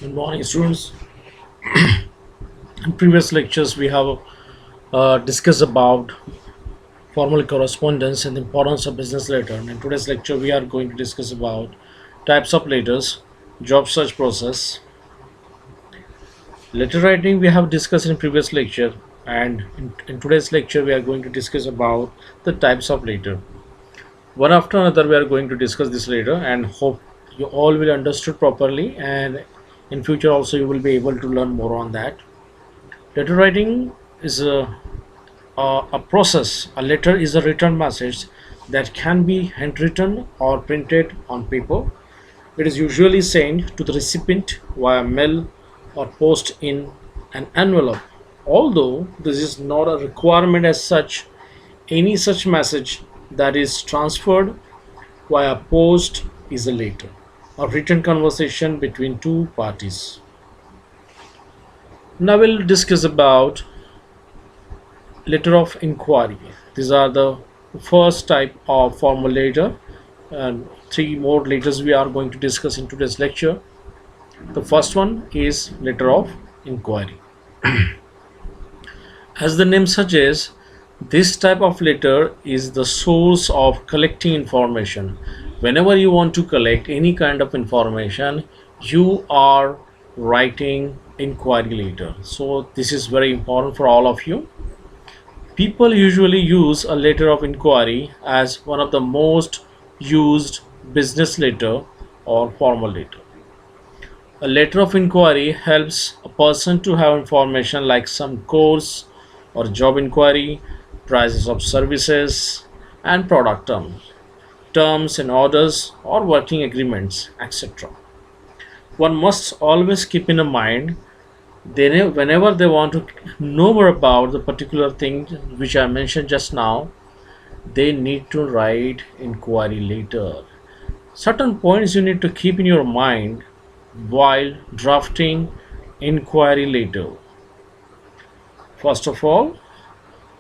Good morning, students. In previous lectures, we have discussed about formal correspondence and the importance of business letter. And in today's lecture, we are going to discuss about types of letters, job search process, letter writing. We have discussed in previous lecture, and in today's lecture, we are going to discuss about the types of letter. One after another, we are going to discuss this later, and hope you all will understood properly. And in future, also, you will be able to learn more on that. Letter writing is a process. A letter is a written message that can be handwritten or printed on paper. It is usually sent to the recipient via mail or post in an envelope. Although this is not a requirement as such, any such message that is transferred via post is a letter, a written conversation between two parties. Now we'll discuss about letter of inquiry. These are the first type of formal letter, and three more letters we are going to discuss in today's lecture. The first one is letter of inquiry. As the name suggests, this type of letter is the source of collecting information. Whenever you want to collect any kind of information, you are writing inquiry letter. So this is very important for all of you. People usually use a letter of inquiry as one of the most used business letter or formal letter. A letter of inquiry helps a person to have information like some course or job inquiry, prices of services, and product terms and orders or working agreements, etc. One must always keep in mind whenever they want to know more about the particular thing which I mentioned just now, they need to write inquiry letter. Certain points you need to keep in your mind while drafting inquiry letter. First of all,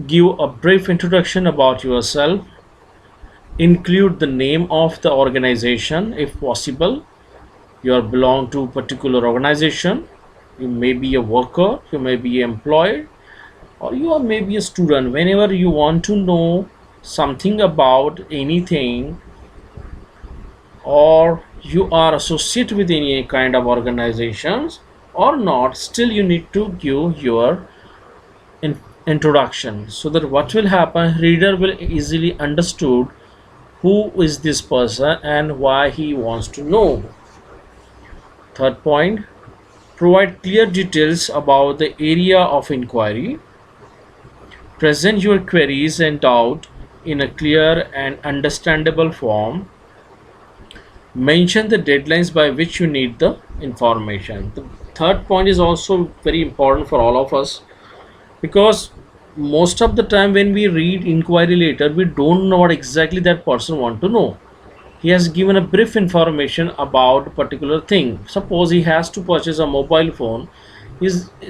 give a brief introduction about yourself. Include the name of the organization if possible. You are belong to a particular organization. You may be a worker, you may be employed, or you are maybe a student. Whenever you want to know something about anything, or you are associated with any kind of organizations or not, still you need to give your introduction, so that what will happen, reader will easily understood who is this person and why he wants to know. Third point, provide clear details about the area of inquiry. Present your queries and doubt in a clear and understandable form. Mention the deadlines by which you need the information. The third point is also very important for all of us, because most of the time when we read inquiry letter, we don't know what exactly that person want to know. He has given a brief information about a particular thing. Suppose he has to purchase a mobile phone.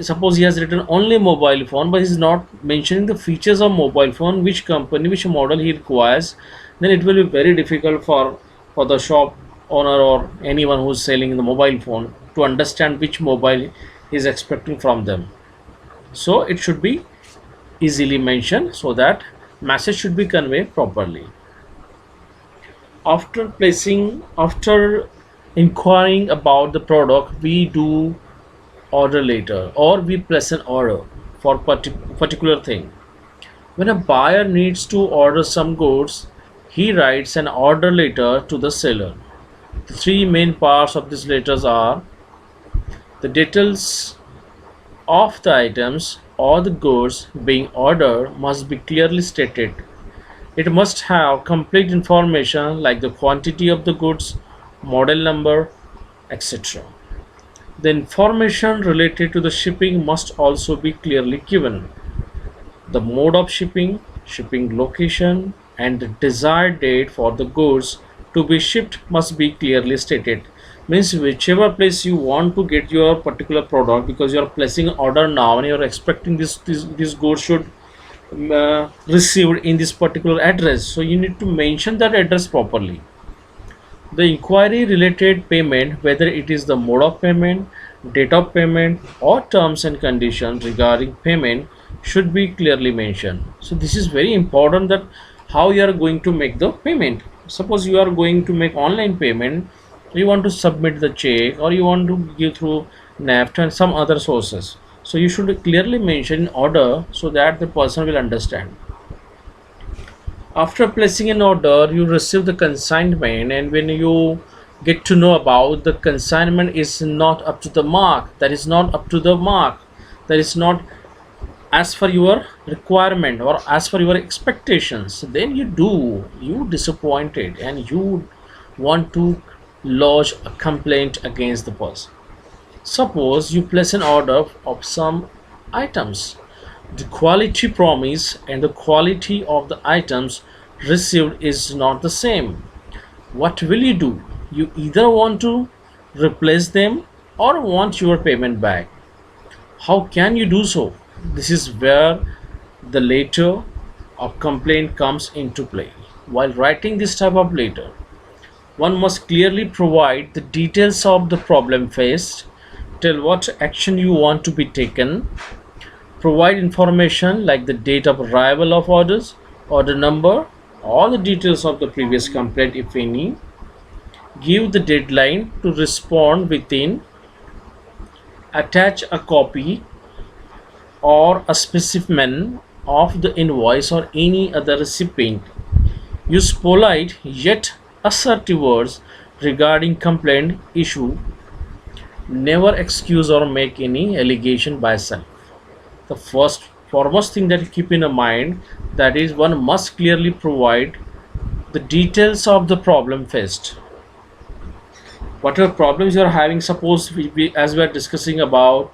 Suppose he has written only mobile phone, but he's not mentioning the features of mobile phone, which company, which model he requires. Then it will be very difficult for the shop owner or anyone who's selling the mobile phone to understand which mobile he is expecting from them. So it should be easily mentioned, so that message should be conveyed properly. After inquiring about the product, we do order later, or we place an order for particular thing. When a buyer needs to order some goods, he writes an order letter to the seller. The three main parts of these letters are: the details of the items or the goods being ordered must be clearly stated. It must have complete information like the quantity of the goods, model number, etc. The information related to the shipping must also be clearly given. The mode of shipping, shipping location, and the desired date for the goods to be shipped must be clearly stated. Means whichever place you want to get your particular product, because you are placing order now and you are expecting this goods should received in this particular address, so you need to mention that address properly. The inquiry related payment, whether it is the mode of payment, Date of payment or terms and conditions regarding payment should be clearly mentioned. So this is very important, that how you are going to make the payment. Suppose you are going to make online payment, you want to submit the check or you want to give through NEFT and some other sources. So you should clearly mention in order so that the person will understand. After placing an order, you receive the consignment, and when you get to know about the consignment is not up to the mark, that is not up to the mark, that is not as for your requirement or as for your expectations, then you disappointed and you want to lodge a complaint against the person. Suppose you place an order of some items, the quality promise and the quality of the items received is not the same. What will you do? You either want to replace them or want your payment back. How can you do so? This is where the letter of complaint comes into play. While writing this type of letter, one must clearly provide the details of the problem faced, tell what action you want to be taken, provide information like the date of arrival of orders, order number, all the details of the previous complaint if any, give the deadline to respond within, attach a copy or a specimen of the invoice or any other recipient. Use polite yet assertive words regarding complaint issue. Never excuse or make any allegation by self. The first foremost thing that you keep in mind, that is one must clearly provide the details of the problem faced. Whatever problems you are having, suppose as we are discussing about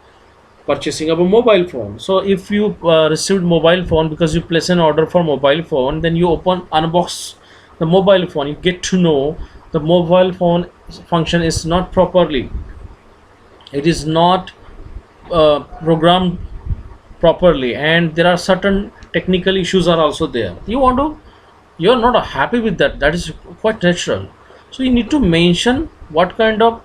purchasing of a mobile phone. So if you received mobile phone, because you place an order for mobile phone, then you open unbox the mobile phone, you get to know the mobile phone function is not properly, it is not programmed properly, and there are certain technical issues are also there. You're not happy with that, that is quite natural. So you need to mention what kind of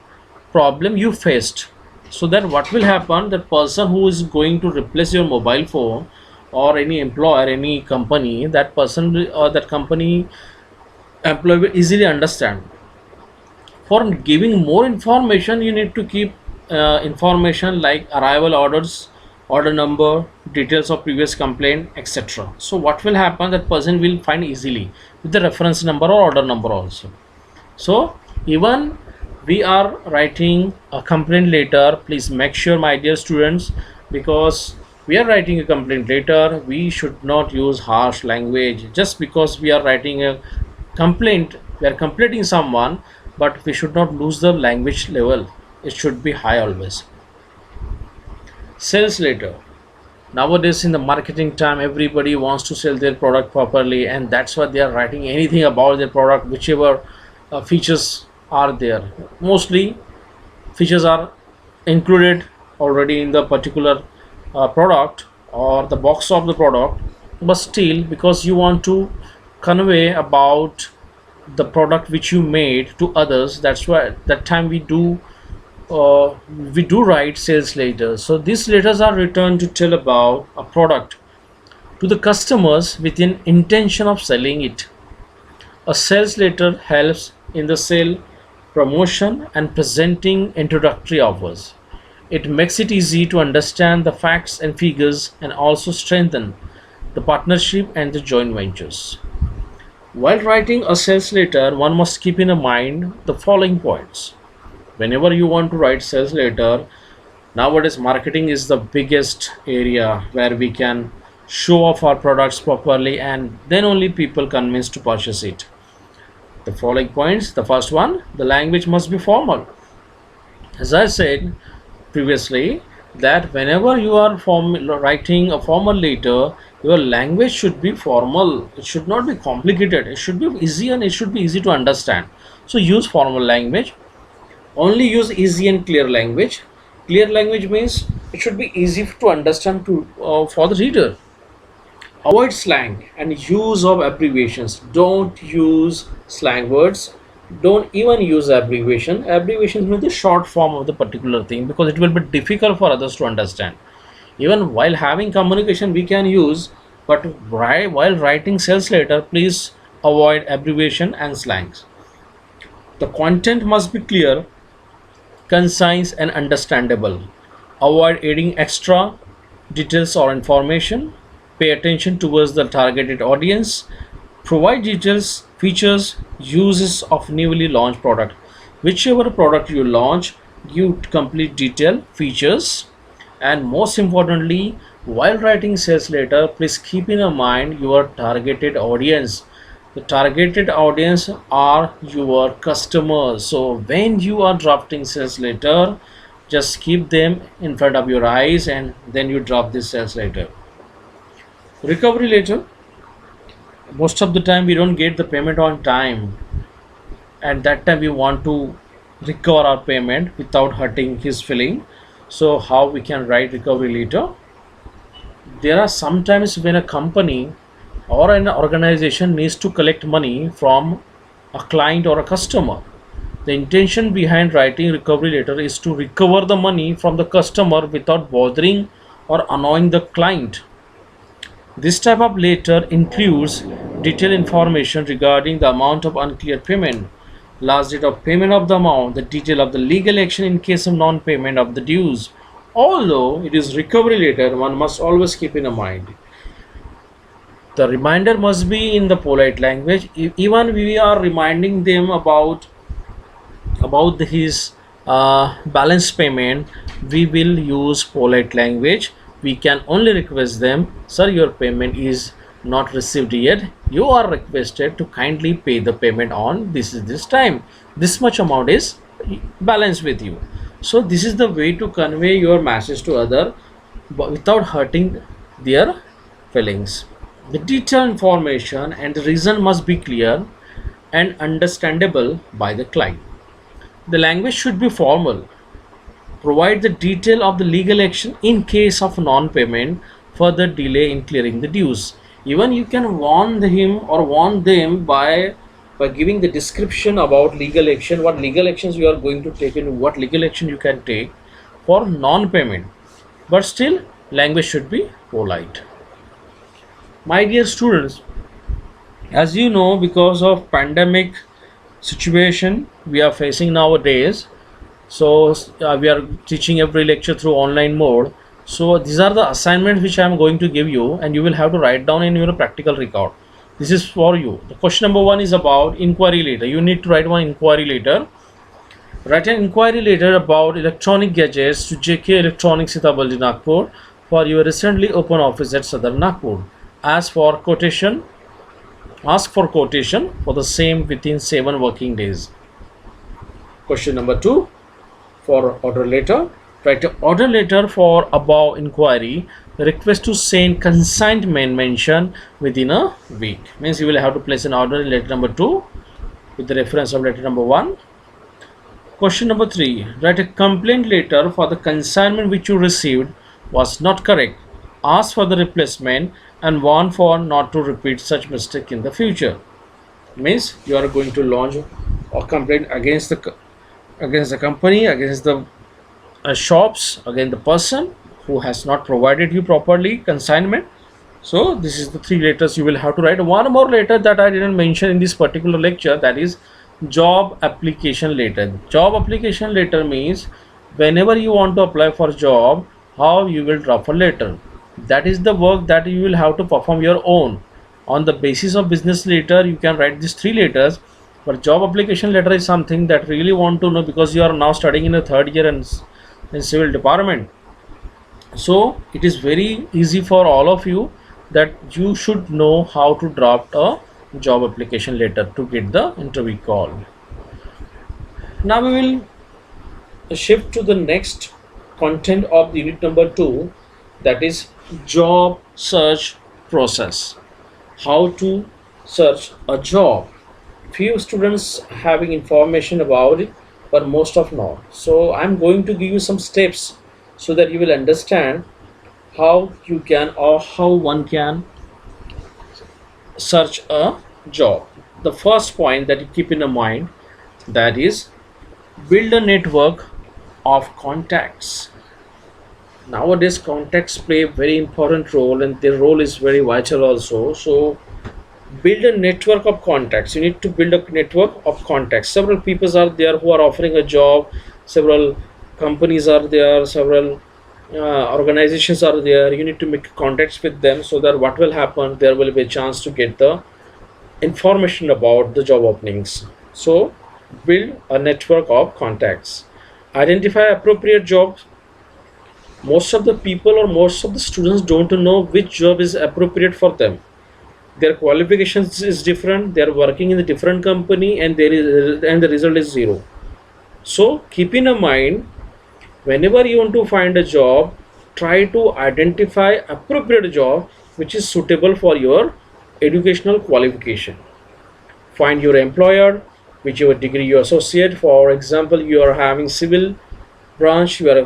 problem you faced, so that what will happen, that person who is going to replace your mobile phone, or any employer, any company, that person or that company employee will easily understand. For giving more information, you need to keep information like arrival orders, order number, details of previous complaint, etc. So what will happen, that person will find easily with the reference number or order number also. So even we are writing a complaint letter, please make sure, my dear students, because we are writing a complaint letter, we should not use harsh language. Just because we are writing a complaint, we are complaining someone, but we should not lose the language level, it should be high always. Sales letter. Nowadays in the marketing time, everybody wants to sell their product properly, and that's why they are writing anything about their product, whichever features are there. Mostly features are included already in the particular product or the box of the product, but still, because you want to convey about the product which you made to others, that's why that time uh, we do write sales letters. So these letters are written to tell about a product to the customers with an intention of selling it. A sales letter helps in the sale promotion and presenting introductory offers. It makes it easy to understand the facts and figures, and also strengthen the partnership and the joint ventures. While writing a sales letter, one must keep in mind the following points. Whenever you want to write sales letter, nowadays marketing is the biggest area where we can show off our products properly, and then only people convinced to purchase it. The following points, the first one, the language must be formal. As I said previously, that whenever you are writing a formal letter, your language should be formal, it should not be complicated, it should be easy and it should be easy to understand. So use formal language, only use easy and clear language. Clear language means it should be easy to understand to for the reader. Avoid slang and use of abbreviations, don't use slang words, Don't even use abbreviations means the short form of the particular thing, because it will be difficult for others to understand. Even while having communication we can use, but while writing sales letter, please avoid abbreviation and slangs. The content must be clear, concise and understandable. Avoid adding extra details or information. Pay attention towards the targeted audience. Provide details, features, uses of newly launched product. Whichever product you launch, give complete detail, features, and most importantly, while writing sales letter, please keep in mind your targeted audience. The targeted audience are your customers. So when you are drafting sales letter, just keep them in front of your eyes and then you drop this sales letter. Recovery letter, most of the time we don't get the payment on time, and that time we want to recover our payment without hurting his feeling. So how we can write recovery letter? There are sometimes when a company or an organization needs to collect money from a client or a customer. The intention behind writing recovery letter is to recover the money from the customer without bothering or annoying the client. This type of letter includes detailed information regarding the amount of unclear payment, last date of payment of the amount, the detail of the legal action in case of non-payment of the dues. Although it is recovery letter, one must always keep in mind. The reminder must be in the polite language. Even we are reminding them about his balance payment, we will use polite language. We can only request them, sir, your payment is not received yet, you are requested to kindly pay the payment on this time, this much amount is balance with you. So this is the way to convey your message to other, but without hurting their feelings. The detailed information and the reason must be clear and understandable by the client. The language should be formal. Provide the detail of the legal action in case of non-payment, further delay in clearing the dues. Even you can warn him or warn them by giving the description about legal action, what legal actions you are going to take and what legal action you can take for non-payment. But still, language should be polite. My dear students, as you know, because of pandemic situation we are facing nowadays, so we are teaching every lecture through online mode. So these are the assignments which I am going to give you, and you will have to write down in your practical record. This is for you. The question number one is about inquiry letter. You need to write one inquiry letter. Write an inquiry letter about electronic gadgets to JK Electronics Sitabaldi Nagpur for your recently open office at Southern Nagpur. As for quotation, ask for quotation for the same within 7 working days. Question number 2, for order letter, write an order letter for above inquiry, request to send consignment mention within a week. Means you will have to place an order in letter number 2 with the reference of letter number 1. Question number 3, write a complaint letter for the consignment which you received was not correct, ask for the replacement and warn for not to repeat such mistake in the future. Means you are going to launch a complaint against the company, against the shops, against the person who has not provided you properly consignment. So this is the 3 letters you will have to write. One more letter that I didn't mention in this particular lecture, that is job application letter. Job application letter means whenever you want to apply for job, how you will drop a letter. That is the work that you will have to perform your own. On the basis of business letter you can write these 3 letters, but job application letter is something that really want to know, because you are now studying in the 3rd year and in civil department. So it is very easy for all of you that you should know how to draft a job application letter to get the interview call. Now we will shift to the next content of the unit number 2, that is job search process. How to search a job. Few students having information about it, but most of not. So I'm going to give you some steps so that you will understand how you can or how one can search a job. The first point that you keep in mind, That is, build a network of contacts. Nowadays contacts play a very important role, and their role is very vital also. So build a network of contacts. You need to build a network of contacts. Several people are there who are offering a job, several companies are there, several organizations are there. You need to make contacts with them, so that what will happen, there will be a chance to get the information about the job openings. So build a network of contacts. Identify appropriate jobs. Most of the people or most of the students don't know which job is appropriate for them. Their qualifications is different, they are working in a different company, and the result is zero. So keep in mind, whenever you want to find a job, try to identify appropriate job which is suitable for your educational qualification. Find your employer, whichever degree you associate. For example, you are having civil branch, you are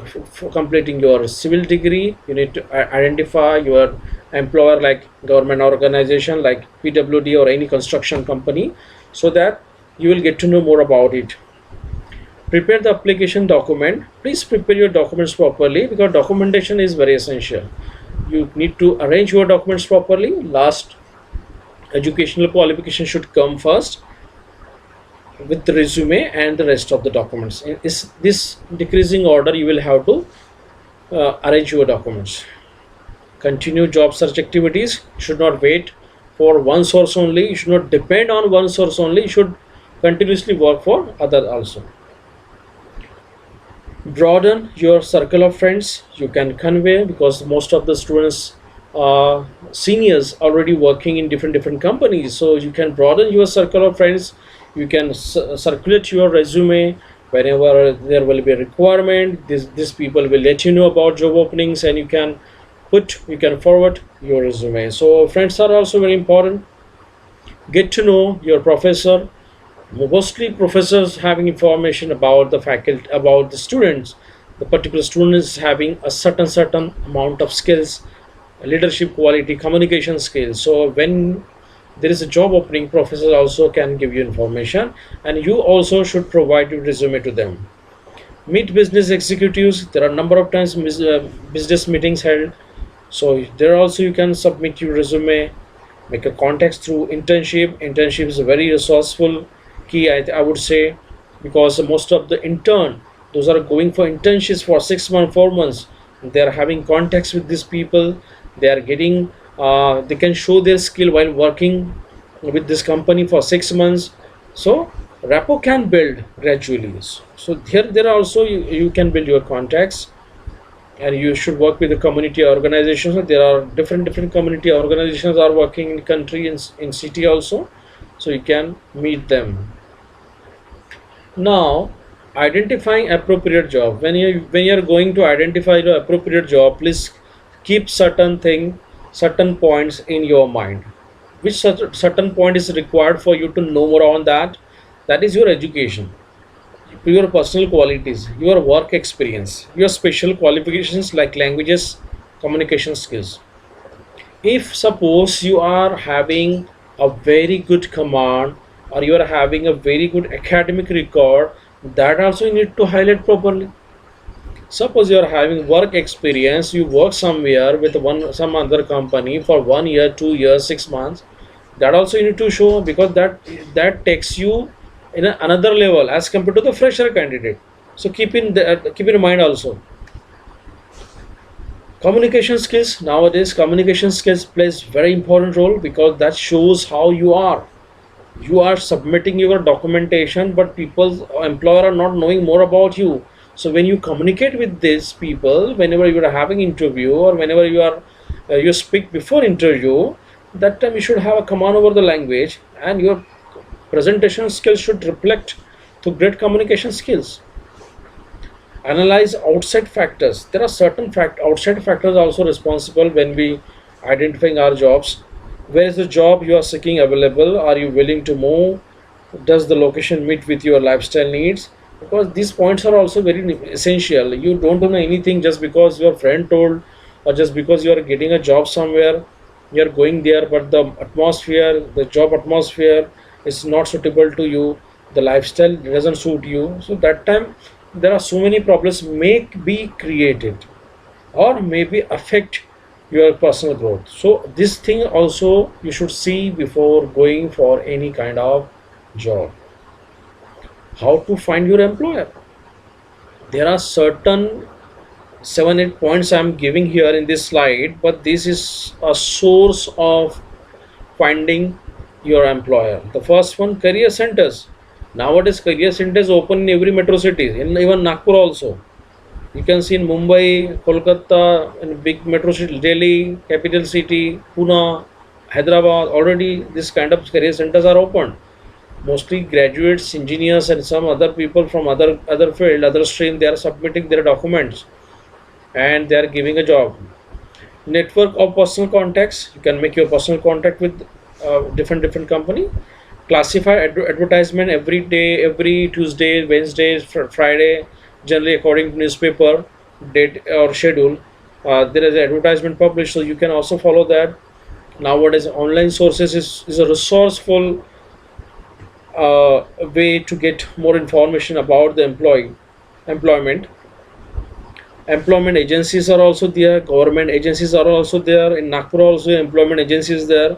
completing your civil degree, you need to identify your employer, like government organization like PWD or any construction company, so that you will get to know more about it. Prepare the application document. Please prepare your documents properly, because documentation is very essential. You need to arrange your documents properly. Last, educational qualification should come first, with the resume and the rest of the documents. In this decreasing order, you will have to arrange your documents. Continue job search activities. You should not wait for one source only. You should not depend on one source only. You should continuously work for other also. Broaden your circle of friends you can convey, because most of the students, seniors, already working in different companies. So you can broaden your circle of friends. You can circulate your resume whenever there will be a requirement. These people will let you know about job openings, and you can forward your resume. So friends are also very important. Get to know your professor. Mostly professors having information about the faculty, about the students. The particular student is having a certain amount of skills, leadership quality, communication skills. So when there is a job opening, professors also can give you information, and you also should provide your resume to them. Meet business executives. There are a number of times business meetings held, so there also you can submit your resume. Make a contacts through internship is a very resourceful key, I would say, because most of the intern, those are going for internships for 6 months, 4 months. They are having contacts with these people. They are getting, they can show their skill while working with this company for 6 months. So rapport can build gradually. So there are also, you can build your contacts, and you should work with the community organizations. There are different community organizations are working in country, in city also, so you can meet them. Now, identifying appropriate job. When you're going to identify the appropriate job, please keep certain points in your mind. Which certain point is required for you to know more on that? That is your education, your personal qualities, your work experience, your special qualifications like languages, communication skills. If suppose you are having a very good command, or you are having a very good academic record, that also you need to highlight properly. Suppose you are having work experience, you work somewhere with some other company for 1 year, 2 years, 6 months, that also you need to show, because that takes you in another level as compared to the fresher candidate. So keep in mind also. Communication skills. Nowadays communication skills plays very important role, because that shows how you are submitting your documentation, but people, employer, are not knowing more about you. So when you communicate with these people, whenever you are having interview, or whenever you speak before interview, that time you should have a command over the language, and your presentation skills should reflect to great communication skills. Analyze outside factors. There are certain outside factors also responsible when we identifying our jobs. Where is the job you are seeking available? Are you willing to move? Does the location meet with your lifestyle needs? Because these points are also very essential. You don't know anything just because your friend told, or just because you are getting a job somewhere, you are going there, but the job atmosphere is not suitable to you. the lifestyle doesn't suit you, so that time there are so many problems may be created or maybe affect your personal growth. So this thing also you should see before going for any kind of job. How to find your employer? There are certain 7 8 points I'm giving here in this slide, but this is a source of finding your employer. The first one, career centers. Nowadays career centers open in every metro city, in even Nagpur also. You can see in Mumbai, Kolkata, and big metro city, Delhi, capital city, Pune, Hyderabad. Already this kind of career centers are open. Mostly graduates, engineers, and some other people from other field, other stream. They are submitting their documents and they are giving a job. Network of personal contacts. You can make your personal contact with different company. Classify advertisement every day, every Tuesday, Wednesday, Friday, generally according to newspaper date or schedule. There is advertisement published, so you can also follow that. Nowadays online sources is a resourceful way to get more information about the employment. Employment agencies are also there, government agencies are also there. In Nagpur also employment agencies there,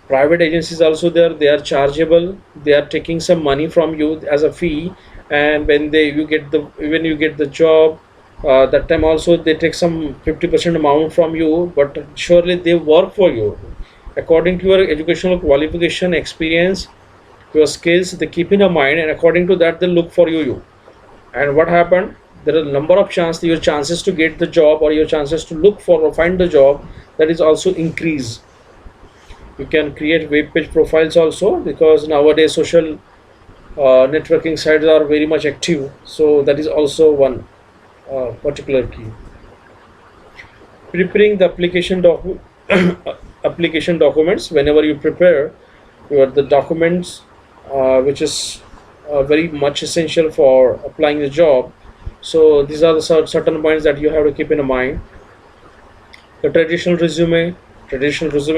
private agencies also there. They are chargeable, they are taking some money from you as a fee. And when you get the job, that time also they take some 50% amount from you, but surely they work for you according to your educational qualification, experience, your skills. They keep in mind, and according to that they look for you. And what happened, there are a number of chances, your chances to get the job or your chances to look for or find the job, that is also increase. You can create web page profiles also, because nowadays social networking sites are very much active, so that is also one particular key. Preparing the application documents. Whenever you prepare the documents, which is very much essential for applying the job. So these are the certain points that you have to keep in mind. The traditional resume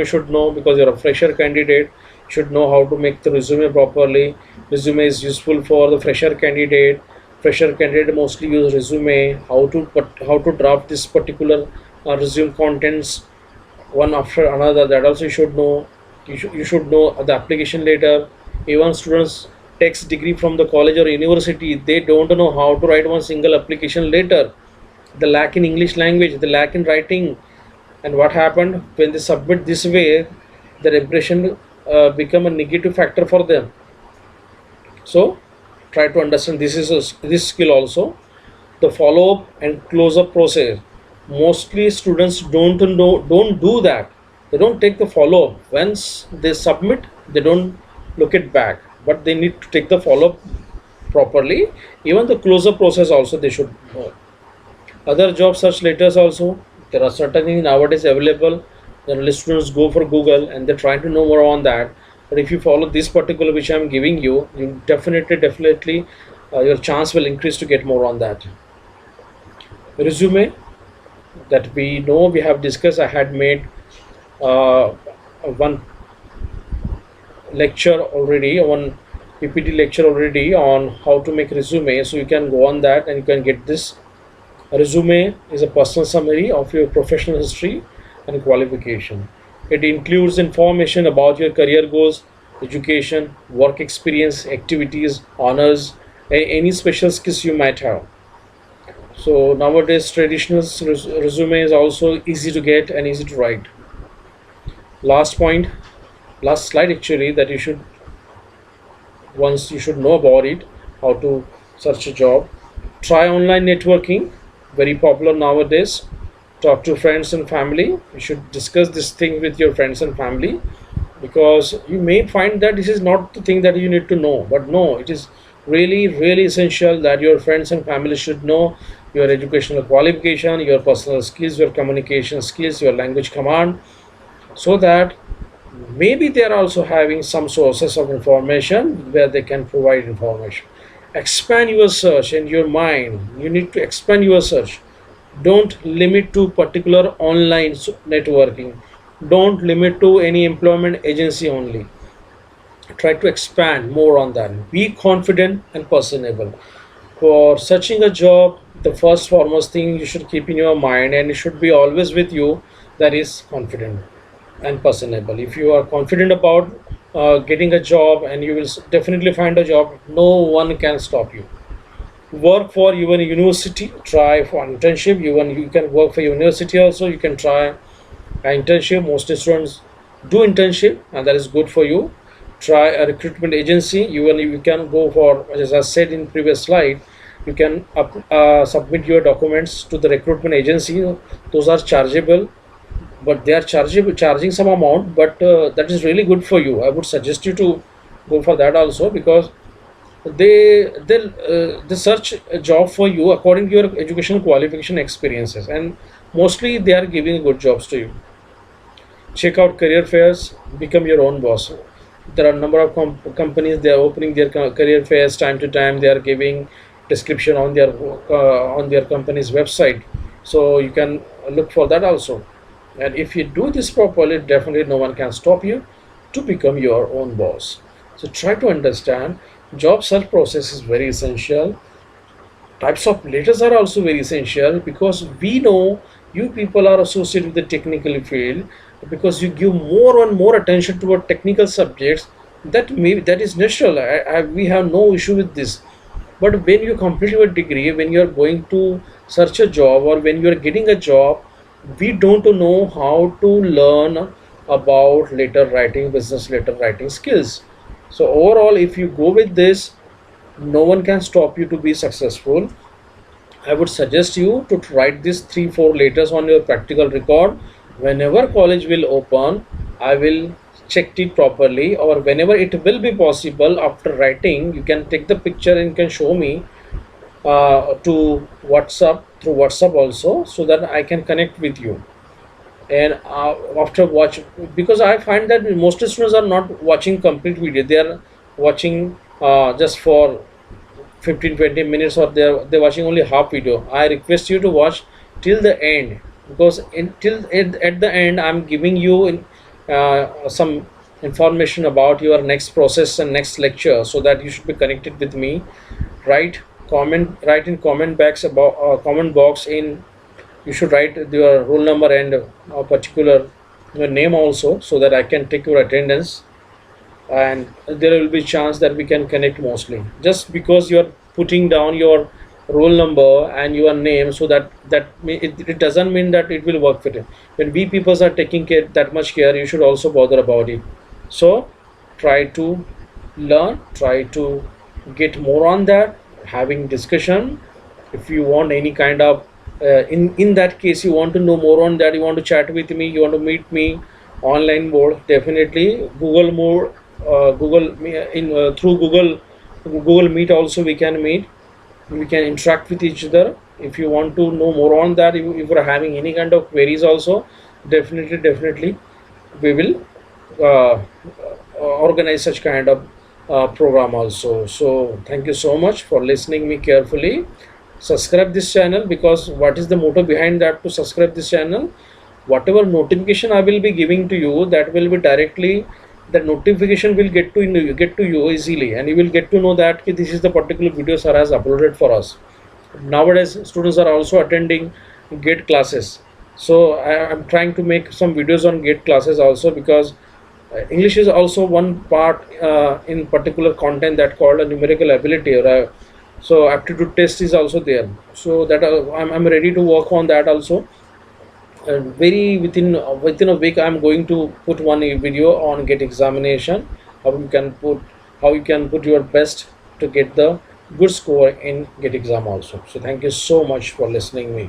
should know, because you're a fresher candidate, should know how to make the resume properly. Resume is useful for the fresher candidate mostly use resume. How to draft this particular resume contents one after another, that also you should know. You should know the application letter. Even students takes degree from the college or university, they don't know how to write one single application letter. They lack in English language, they lack in writing. And what happened, when they submit this way, their impression become a negative factor for them. So try to understand this skill also. The follow up and close up process. Mostly students don't do that. They don't take the follow up. Once they submit, they don't look it back, but they need to take the follow up properly. Even the close up process also they should know. Other job search letters also, there are certain things nowadays available. Generally students go for Google and they're trying to know more on that. But if you follow this particular which I'm giving you, you definitely your chance will increase to get more on that. Resume, that we know we have discussed. I had made uh, one lecture already, one PPT lecture already on how to make resume, so you can go on that and you can get this. A resume is a personal summary of your professional history and qualification. It includes information about your career goals, education, work experience, activities, honors, any special skills you might have. So nowadays, traditional resume is also easy to get and easy to write. Last point, last slide actually, that you should once you should know about it, how to search a job. Try online networking, very popular nowadays. Talk to friends and family. You should discuss this thing with your friends and family, because you may find that this is not the thing that you need to know, but no, it is really essential that your friends and family should know your educational qualification, your personal skills, your communication skills, your language command, so that maybe they are also having some sources of information where they can provide information. Expand your search and your mind. You need to expand your search. Don't limit to particular online networking. Don't limit to any employment agency only. Try to expand more on that. Be confident and personable. For searching a job, the first foremost thing you should keep in your mind, and it should be always with you, that is confident and personable. If you are confident about getting a job, and you will definitely find a job, no one can stop you. Work for your university, try for internship. You can work for university also, you can try internship. Most students do internship, and that is good for you. Try a recruitment agency. You can go for, as I said in previous slide, you can submit your documents to the recruitment agency. Those are chargeable, but they are charging some amount, but that is really good for you. I would suggest you to go for that also, because they search a job for you according to your educational qualification, experiences, and mostly they are giving good jobs to you. Check out career fairs, become your own boss. There are a number of companies, they are opening their career fairs time to time. They are giving description on their company's website, so you can look for that also. And if you do this properly, definitely no one can stop you to become your own boss. So try to understand, job search process is very essential. Types of letters are also very essential, because we know you people are associated with the technical field, because you give more and more attention toward technical subjects. That is natural. We have no issue with this. But when you complete your degree, when you are going to search a job, or when you are getting a job, we don't know how to learn about letter writing, business letter writing skills. So overall, if you go with this, no one can stop you to be successful. I would suggest you to write these 3 4 letters on your practical record. Whenever college will open, I will check it properly, or whenever it will be possible, after writing, you can take the picture and can show me to WhatsApp, through WhatsApp also, so that I can connect with you. And after watch, because I find that most students are not watching complete video. They are watching just for 15 20 minutes, or they're watching only half video. I request you to watch till the end, because at the end I'm giving you some information about your next process and next lecture, so that you should be connected with me. Write in comment box about comment box in, you should write your roll number and a particular your name also, so that I can take your attendance, and there will be chance that we can connect mostly. Just because you are putting down your roll number and your name, so it doesn't mean that it will work for you. When we people are taking care, that much care, you should also bother about it. So try to learn, try to get more on that, having discussion. If you want any kind of in that case, you want to know more on that, you want to chat with me, you want to meet me online mode, definitely Google mode, Google in through Google Meet also we can meet, we can interact with each other. If you want to know more on that, if you are having any kind of queries also, definitely we will organize such kind of program also. So thank you so much for listening me carefully. Subscribe this channel, because what is the motto behind that, to subscribe this channel? Whatever notification I will be giving to you, that will be directly, the notification will get to you easily, and you will get to know that this is the particular video sir has uploaded for us. Nowadays students are also attending gate classes, so I am trying to make some videos on gate classes also, because English is also one part in particular content that called a numerical ability, or so aptitude test is also there. So that I'm ready to work on that also. Very within a week, I'm going to put one video on gate examination, how you can put your best to get the good score in gate exam also. So thank you so much for listening me.